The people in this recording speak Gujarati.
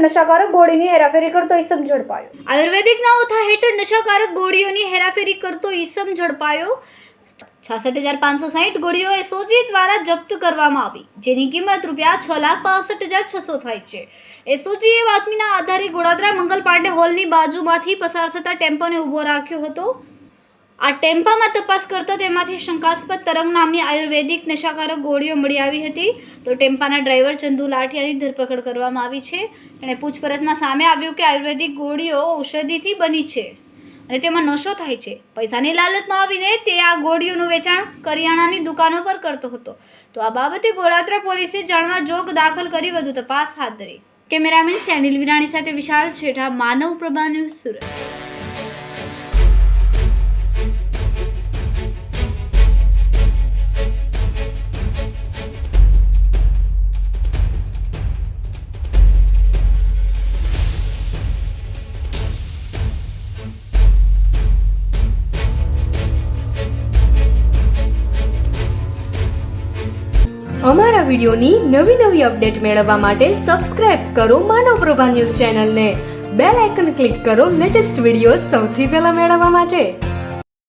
નશાકારક ગોળીની હેરાફેરી કરતો ઈસમ ઝડપાયો। આયુર્વેદિકના ઓથા હેઠળ નશાકારક ગોળીઓની હેરાફેરી કરતો ઈસમ ઝડપાયો। 66,560 ગોળીઓ એસઓજી દ્વારા જપ્ત કરવામાં આવી, જેની કિંમત ₹6,65,600 થાય છે। એસઓજીએ બાતમીના આધારે ગોળાદરા મંગલ પાંડે હોલની બાજુમાંથી પસાર થતા ટેમ્પોને ઊભો રાખ્યો હતો। આ ટેમ્પામાં તપાસ કરતા તેમાંથી શંકાસ્પદ તરંગ નામની આયુર્વેદિક નશાકારક ગોળીઓ મળી આવી હતી। તો ટેમ્પાના ડ્રાઈવર ચંદુ લાઠિયાની ધરપકડ કરવામાં આવી છે। તેણે પૂછપરછમાં સામે આવ્યું કે આયુર્વેદિક ગોળીઓ ઔષધિથી બની છે અને તેમાં નશો થાય છે। પૈસાની લાલચમાં આવીને તે આ ગોળીઓનું વેચાણ કરિયાણાની દુકાનો પર કરતો હતો। તો આ બાબતે ગોળાદરા પોલીસે જાણવા જોગ દાખલ કરી વધુ તપાસ હાથ ધરી। કેમેરામેન સેનિલ વિરાણી સાથે વિશાલ છેઠા, માનવ પ્રભા ન્યૂઝ, સુરત। અમારા વિડિયોની નવી અપડેટ મેળવવા માટે સબસ્ક્રાઇબ કરો માનવ પ્રભા ન્યૂઝ ચેનલને। બેલ આઇકન ક્લિક કરો લેટેસ્ટ વિડિયો સૌથી પહેલા મેળવવા માટે।